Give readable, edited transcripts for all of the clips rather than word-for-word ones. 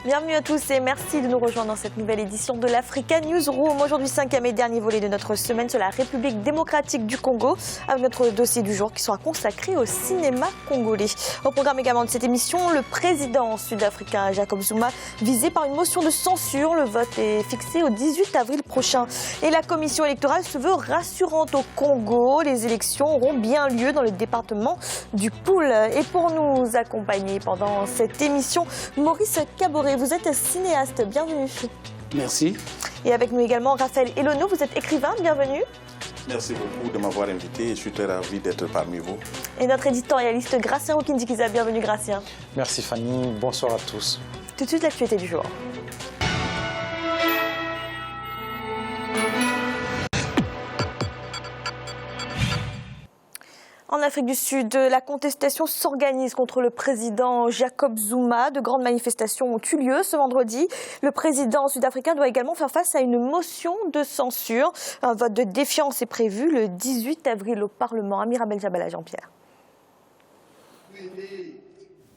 Bienvenue à tous et merci de nous rejoindre dans cette nouvelle édition de l'Africa Newsroom. Aujourd'hui, 5e et dernier volet de notre semaine sur la République démocratique du Congo, avec notre dossier du jour qui sera consacré au cinéma congolais. Au programme également de cette émission, le président sud-africain Jacob Zuma visé par une motion de censure. Le vote est fixé au 18 avril prochain. Et la commission électorale se veut rassurante au Congo. Les élections auront bien lieu dans le département du Poul. Et pour nous accompagner pendant cette émission, Maurice Caboret. Vous êtes cinéaste, bienvenue. Merci. Et avec nous également Raphaël Elono, vous êtes écrivain, bienvenue. Merci beaucoup de m'avoir invité et je suis très ravi d'être parmi vous. Et notre éditorialiste Gracien Okindikiza, bienvenue Gracien. Merci Fanny, bonsoir à tous. Tout de suite l'actualité du jour. En Afrique du Sud, la contestation s'organise contre le président Jacob Zuma. De grandes manifestations ont eu lieu ce vendredi. Le président sud-africain doit également faire face à une motion de censure. Un vote de défiance est prévu le 18 avril au Parlement. Amira Beljabala, Jean-Pierre.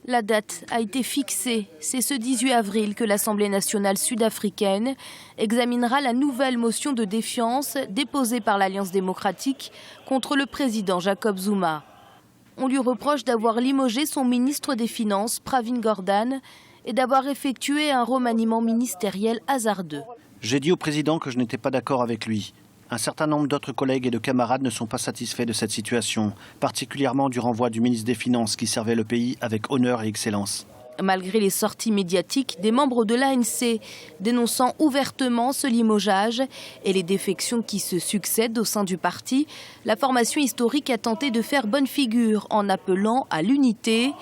La date a été fixée. C'est ce 18 avril que l'Assemblée nationale sud-africaine examinera la nouvelle motion de défiance déposée par l'Alliance démocratique contre le président Jacob Zuma. On lui reproche d'avoir limogé son ministre des Finances, Pravin Gordhan, et d'avoir effectué un remaniement ministériel hasardeux. J'ai dit au président que je n'étais pas d'accord avec lui. Un certain nombre d'autres collègues et de camarades ne sont pas satisfaits de cette situation, particulièrement du renvoi du ministre des Finances qui servait le pays avec honneur et excellence. Malgré les sorties médiatiques des membres de l'ANC dénonçant ouvertement ce limogeage et les défections qui se succèdent au sein du parti, la formation historique a tenté de faire bonne figure en appelant à l'unité.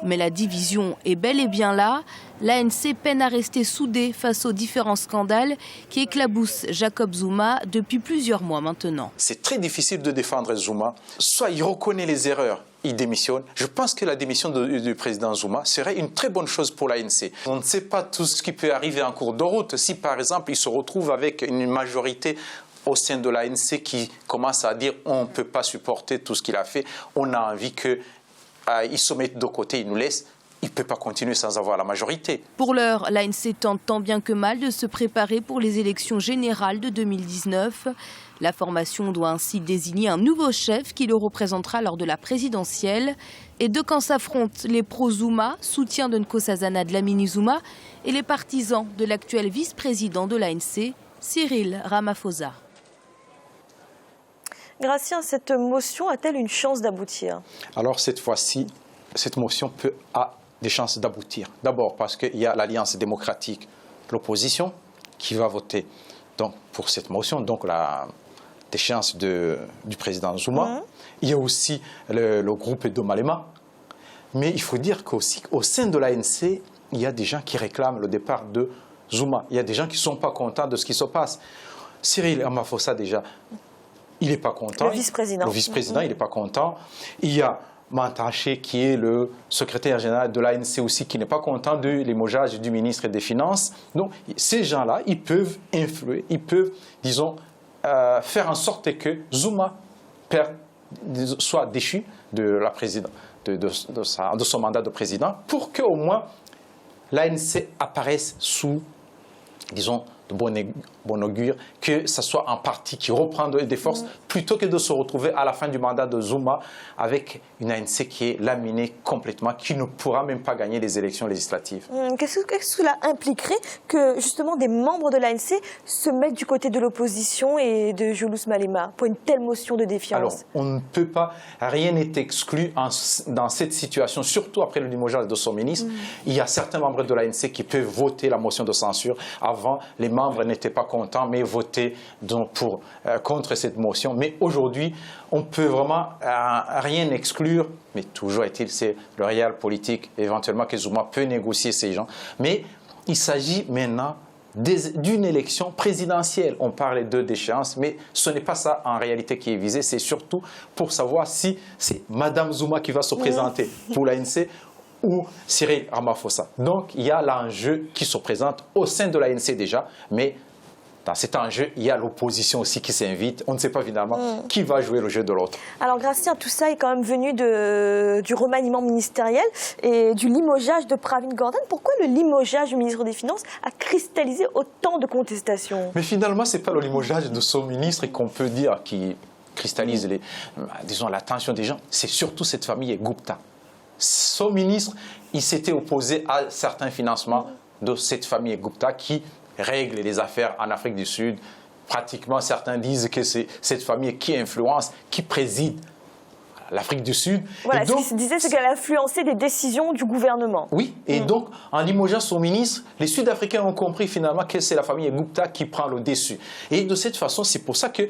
Mais la division est bel et bien là. L'ANC peine à rester soudée face aux différents scandales qui éclaboussent Jacob Zuma depuis plusieurs mois maintenant. C'est très difficile de défendre Zuma. Soit il reconnaît les erreurs, il démissionne. Je pense que la démission du président Zuma serait une très bonne chose pour l'ANC. On ne sait pas tout ce qui peut arriver en cours de route. Si par exemple il se retrouve avec une majorité au sein de l'ANC qui commence à dire on ne peut pas supporter tout ce qu'il a fait, on a envie que il se met de côté, il nous laisse, il ne peut pas continuer sans avoir la majorité. Pour l'heure, l'ANC tente tant bien que mal de se préparer pour les élections générales de 2019. La formation doit ainsi désigner un nouveau chef qui le représentera lors de la présidentielle. Et deux camps s'affrontent, les pro-Zuma, soutien de Nkosazana Dlamini Zuma, et les partisans de l'actuel vice-président de l'ANC, Cyril Ramaphosa. Gracien, cette motion a-t-elle une chance d'aboutir? Alors cette fois-ci, cette motion a des chances d'aboutir. D'abord parce qu'il y a l'Alliance démocratique, l'opposition, qui va voter donc, pour cette motion, donc la déchéance du président Zuma. Il y a aussi le groupe de Malema. Mais il faut dire qu'aussi, au sein de l'ANC, il y a des gens qui réclament le départ de Zuma. Il y a des gens qui ne sont pas contents de ce qui se passe. Cyril Ramaphosa, déjà, il n'est pas content. Le vice-président. Le vice-président, il n'est pas content. Il y a Mantaché, qui est le secrétaire général de l'ANC aussi, qui n'est pas content de limogeage du ministre des Finances. Donc, ces gens-là, ils peuvent influer, ils peuvent, disons, faire en sorte que Zuma soit déchu de son mandat de président, pour qu'au moins l'ANC apparaisse sous, disons, de bon augure, que ce soit un parti qui reprend des forces, plutôt que de se retrouver à la fin du mandat de Zuma avec une ANC qui est laminée complètement, qui ne pourra même pas gagner les élections législatives. Qu'est-ce que cela impliquerait que justement des membres de l'ANC se mettent du côté de l'opposition et de Julius Malema pour une telle motion de défiance? Alors, on ne peut pas, rien n'est exclu dans cette situation, surtout après le limogeage de son ministre. Il y a certains membres de l'ANC qui peuvent voter la motion de censure. Avant, les membres n'étaient pas contents, mais votaient donc contre cette motion. Mais aujourd'hui, on peut vraiment rien exclure, mais toujours est-il, c'est le réel politique, éventuellement que Zuma peut négocier ces gens. Mais il s'agit maintenant d'une élection présidentielle. On parle de déchéance, mais ce n'est pas ça en réalité qui est visé. C'est surtout pour savoir si c'est Mme Zuma qui va se présenter pour l'ANC ou Cyril Ramaphosa. Donc il y a l'enjeu qui se présente au sein de l'ANC déjà, mais dans cet enjeu, il y a l'opposition aussi qui s'invite. On ne sait pas finalement qui va jouer le jeu de l'autre. Alors Gratien, tout ça est quand même venu du remaniement ministériel et du limogeage de Pravin Gordhan. Pourquoi le limogeage du ministre des Finances a cristallisé autant de contestations? Mais finalement, ce n'est pas le limogeage de son ministre qu'on peut dire qui cristallise disons, l'attention des gens. C'est surtout cette famille Gupta. Son ministre, il s'était opposé à certains financements de cette famille Gupta qui règle les affaires en Afrique du Sud. Pratiquement, certains disent que c'est cette famille qui influence, qui préside l'Afrique du Sud. Voilà, ce qui se disait, c'est qu'elle a influencé des décisions du gouvernement. Oui, et donc, en limogeant son ministre, les Sud-Africains ont compris finalement que c'est la famille Gupta qui prend le dessus. Et de cette façon, c'est pour ça que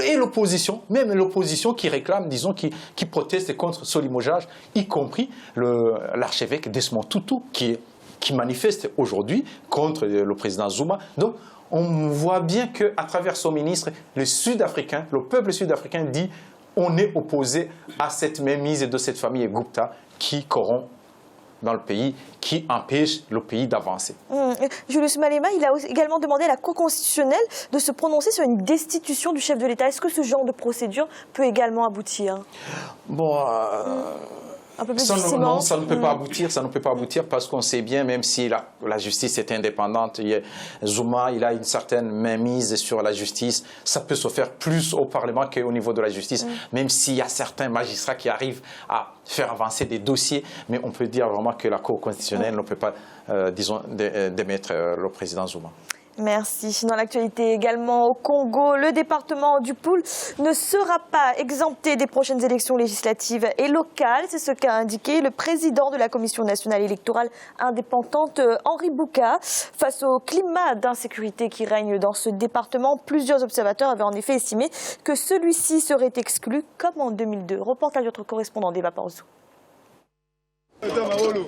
et l'opposition, même l'opposition qui réclame, disons, qui proteste contre ce limogeage, y compris l'archevêque Desmond Tutu, qui manifeste aujourd'hui contre le président Zuma. Donc, on voit bien qu'à travers son ministre, le peuple sud-africain dit on est opposé à cette mainmise de cette famille Gupta qui corrompt dans le pays, qui empêche le pays d'avancer. Julius Malema, il a également demandé à la Cour constitutionnelle de se prononcer sur une destitution du chef de l'État. Est-ce que ce genre de procédure peut également aboutir? Bon, un peu plus non, ça ne peut pas aboutir. Ça ne peut pas aboutir parce qu'on sait bien, même si la justice est indépendante, Zuma, il a une certaine mainmise sur la justice. Ça peut se faire plus au Parlement qu'au niveau de la justice, même s'il y a certains magistrats qui arrivent à faire avancer des dossiers. Mais on peut dire vraiment que la Cour constitutionnelle ne peut pas, disons, démettre le président Zuma. Merci. Dans l'actualité également au Congo, le département du Poul ne sera pas exempté des prochaines élections législatives et locales. C'est ce qu'a indiqué le président de la Commission nationale électorale indépendante, Henri Bouka. Face au climat d'insécurité qui règne dans ce département, plusieurs observateurs avaient en effet estimé que celui-ci serait exclu comme en 2002. Reportage de notre correspondant Deva Parzou.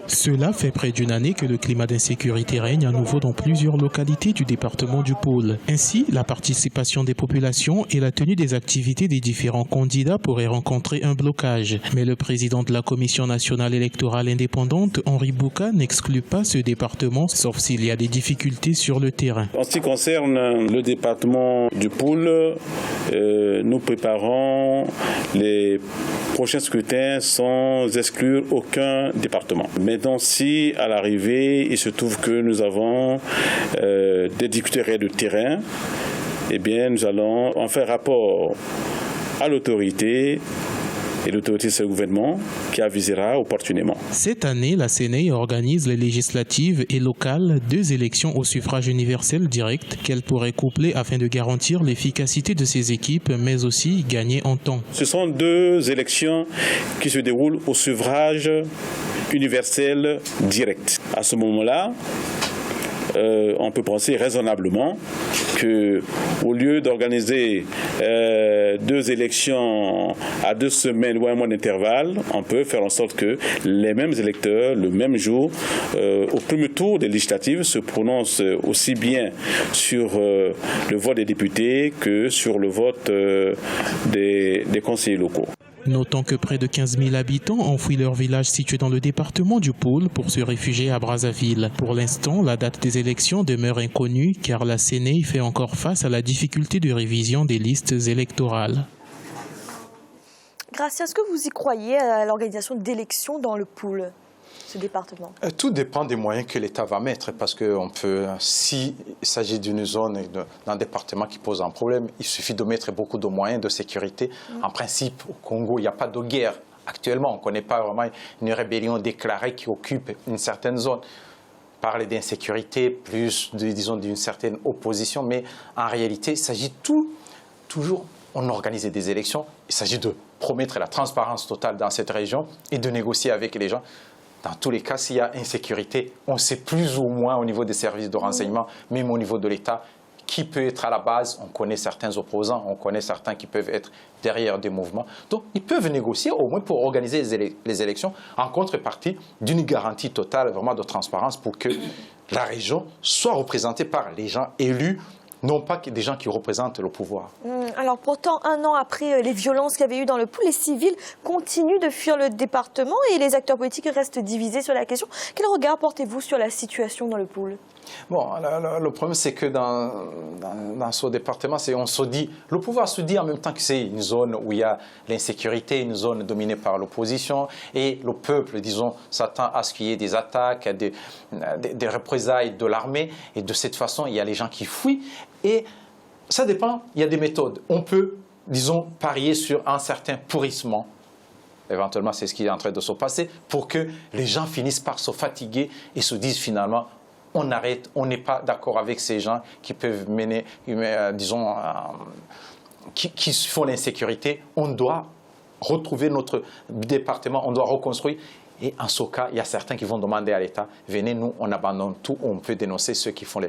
Cela fait près d'une année que le climat d'insécurité règne à nouveau dans plusieurs localités du département du Pôle. Ainsi, la participation des populations et la tenue des activités des différents candidats pourraient rencontrer un blocage. Mais le président de la Commission nationale électorale indépendante, Henri Bouka, n'exclut pas ce département, sauf s'il y a des difficultés sur le terrain. En ce qui concerne le département du Pôle, nous préparons les prochains scrutins sans exclure aucun département. Maintenant, si à l'arrivée, il se trouve que nous avons des difficultés de terrain, eh bien, nous allons en faire rapport à l'autorité. Et l'autorité, c'est le gouvernement qui avisera opportunément. Cette année, la CENEI organise les législatives et locales, 2 élections au suffrage universel direct qu'elle pourrait coupler afin de garantir l'efficacité de ses équipes, mais aussi gagner en temps. Ce sont 2 élections qui se déroulent au suffrage universel direct. À ce moment-là, on peut penser raisonnablement qu'au lieu d'organiser 2 élections à 2 semaines ou un mois d'intervalle, on peut faire en sorte que les mêmes électeurs, le même jour, au premier tour des législatives, se prononcent aussi bien sur le vote des députés que sur le vote des conseillers locaux. Notons que près de 15 000 habitants ont fui leur village situé dans le département du Pôle pour se réfugier à Brazzaville. Pour l'instant, la date des élections demeure inconnue car la CENEI fait encore face à la difficulté de révision des listes électorales. Gracia, est-ce que vous y croyez à l'organisation d'élections dans le Pôle, ce département? Tout dépend des moyens que l'État va mettre, parce que s'il s'agit d'une zone, d'un département qui pose un problème, il suffit de mettre beaucoup de moyens de sécurité. En principe, au Congo, il n'y a pas de guerre. Actuellement, on ne connaît pas vraiment une rébellion déclarée qui occupe une certaine zone. Parler d'insécurité, plus, disons, d'une certaine opposition, mais en réalité, il s'agit toujours, on organise des élections, il s'agit de promettre la transparence totale dans cette région et de négocier avec les gens. Dans tous les cas, s'il y a insécurité, on sait plus ou moins au niveau des services de renseignement, même au niveau de l'État, qui peut être à la base. On connaît certains opposants, on connaît certains qui peuvent être derrière des mouvements. Donc, ils peuvent négocier au moins pour organiser les élections en contrepartie d'une garantie totale vraiment de transparence pour que la région soit représentée par les gens élus non pas des gens qui représentent le pouvoir. Alors pourtant, 1 an après les violences qu'il y avait eu dans le pool, les civils continuent de fuir le département et les acteurs politiques restent divisés sur la question. Quel regard portez-vous sur la situation dans le pool? Bon, le problème, c'est que dans ce département, on se dit, le pouvoir se dit en même temps que c'est une zone où il y a l'insécurité, une zone dominée par l'opposition, et le peuple, disons, s'attend à ce qu'il y ait des attaques, des représailles de l'armée, et de cette façon, il y a les gens qui fuient, et ça dépend, il y a des méthodes. On peut, disons, parier sur un certain pourrissement. Éventuellement, c'est ce qui est en train de se passer, pour que les gens finissent par se fatiguer et se disent finalement, on arrête, on n'est pas d'accord avec ces gens qui peuvent mener, disons, qui font l'insécurité. On doit retrouver notre département, on doit reconstruire. Et en ce cas, il y a certains qui vont demander à l'État, venez, nous, on abandonne tout, on peut dénoncer ceux qui font,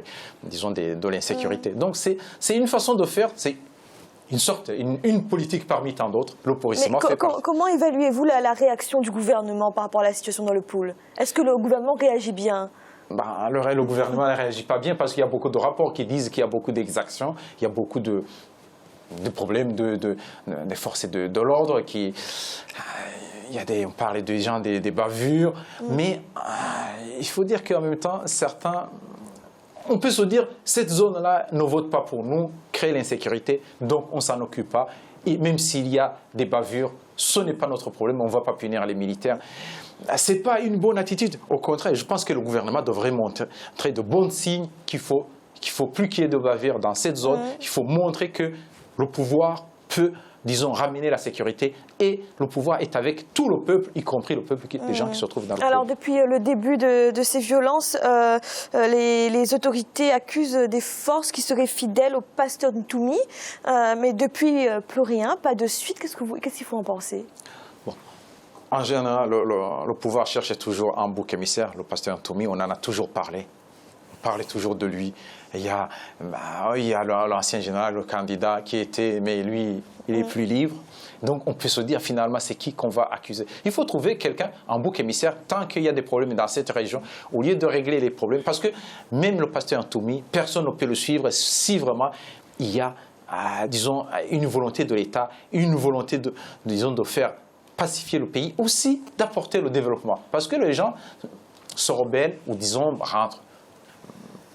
disons, de l'insécurité. Donc c'est une façon de faire, c'est une sorte, une politique parmi tant d'autres. Le pourrissement fait partie. Comment évaluez-vous la réaction du gouvernement par rapport à la situation dans le pool? Est-ce que le gouvernement réagit bien? Le gouvernement ne réagit pas bien parce qu'il y a beaucoup de rapports qui disent qu'il y a beaucoup d'exactions, il y a beaucoup de problèmes des forces de l'ordre, on parlait des gens, des bavures, mais il faut dire qu'en même temps, certains, on peut se dire, cette zone-là ne vote pas pour nous, crée l'insécurité, donc on ne s'en occupe pas, et même s'il y a des bavures, ce n'est pas notre problème, on ne va pas punir les militaires. Ce n'est pas une bonne attitude. Au contraire, je pense que le gouvernement devrait montrer de bons signes qu'il faut plus qu'il y ait de bavures dans cette zone. Il faut montrer que le pouvoir peut, disons, ramener la sécurité et le pouvoir est avec tout le peuple, y compris le peuple, les gens qui se trouvent dans le peuple. Alors, depuis le début de ces violences, les autorités accusent des forces qui seraient fidèles au pasteur Ntoumi, mais depuis, plus rien, pas de suite. Qu'est-ce qu'il faut en penser? En général, le pouvoir cherche toujours un bouc émissaire. Le pasteur Ntoumi, on en a toujours parlé. On parlait toujours de lui. Il y a l'ancien général, le candidat qui était, mais lui, il est plus libre. Donc on peut se dire finalement c'est qui qu'on va accuser. Il faut trouver quelqu'un, un bouc émissaire, tant qu'il y a des problèmes dans cette région, au lieu de régler les problèmes. Parce que même le pasteur Ntoumi, personne ne peut le suivre si vraiment il y a, disons, une volonté de l'État, une volonté de faire pacifier le pays, aussi d'apporter le développement. Parce que les gens se rebellent ou, disons, rentrent.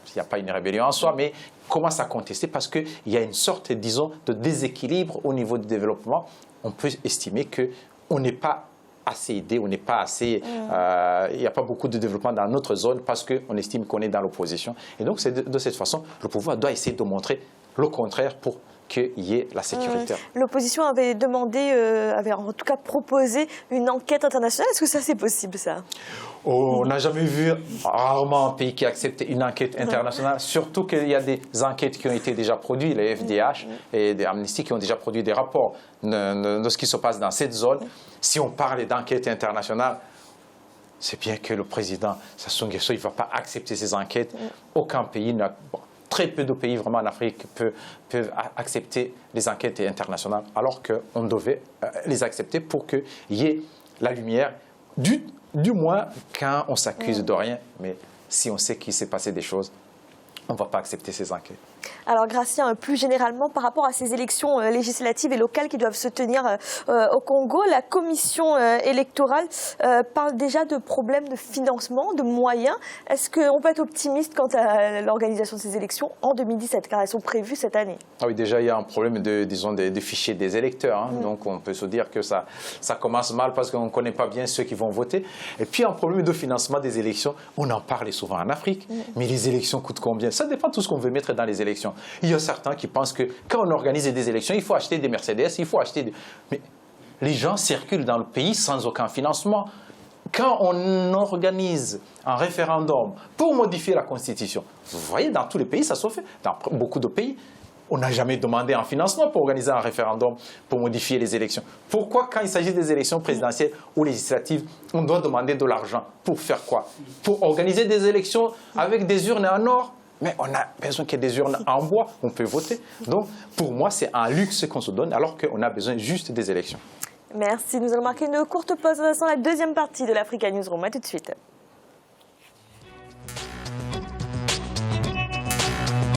Il n'y a pas une rébellion en soi, mais commencent à contester parce qu'il y a une sorte, disons, de déséquilibre au niveau du développement. On peut estimer qu'on n'est pas assez aidé, on n'est pas assez... il n'y a pas beaucoup de développement dans notre zone parce qu'on estime qu'on est dans l'opposition. Et donc, de cette façon, le pouvoir doit essayer de montrer le contraire pour qu'il y ait la sécurité. L'opposition avait demandé, avait en tout cas proposé une enquête internationale. Est-ce que ça, c'est possible, ça? On n'a jamais vu rarement un pays qui accepte une enquête internationale, surtout qu'il y a des enquêtes qui ont été déjà produites, les FDH et des Amnesty qui ont déjà produit des rapports de ce qui se passe dans cette zone. Si on parle d'enquête internationale, c'est bien que le président Sassou Nguesso ne va pas accepter ces enquêtes. Aucun pays n'a... Très peu de pays vraiment en Afrique peuvent accepter les enquêtes internationales, alors qu'on devait les accepter pour qu'il y ait la lumière, du moins quand on s'accuse de rien. Mais si on sait qu'il s'est passé des choses, on ne va pas accepter ces enquêtes. Alors Gratien, plus généralement par rapport à ces élections législatives et locales qui doivent se tenir au Congo, la commission électorale parle déjà de problèmes de financement, de moyens. Est-ce qu'on peut être optimiste quant à l'organisation de ces élections en 2017, car elles sont prévues cette année? Ah oui, déjà il y a un problème disons, des fichiers des électeurs. Donc on peut se dire que ça commence mal parce qu'on ne connaît pas bien ceux qui vont voter. Et puis un problème de financement des élections, on en parle souvent en Afrique, mais les élections coûtent combien? Ça dépend de tout ce qu'on veut mettre dans les élections. Il y a certains qui pensent que quand on organise des élections, il faut acheter des Mercedes, il faut acheter des... Mais les gens circulent dans le pays sans aucun financement. Quand on organise un référendum pour modifier la Constitution, vous voyez, dans tous les pays, ça se fait. Dans beaucoup de pays, on n'a jamais demandé un financement pour organiser un référendum pour modifier les élections. Pourquoi, quand il s'agit des élections présidentielles ou législatives, on doit demander de l'argent? Pour faire quoi? Pour organiser des élections avec des urnes en or? Mais on a besoin qu'il y ait des urnes en bois, on peut voter. Donc, pour moi, c'est un luxe qu'on se donne alors qu'on a besoin juste des élections. Merci. Nous allons marquer une courte pause dans la deuxième partie de l'Africa Newsroom. À tout de suite.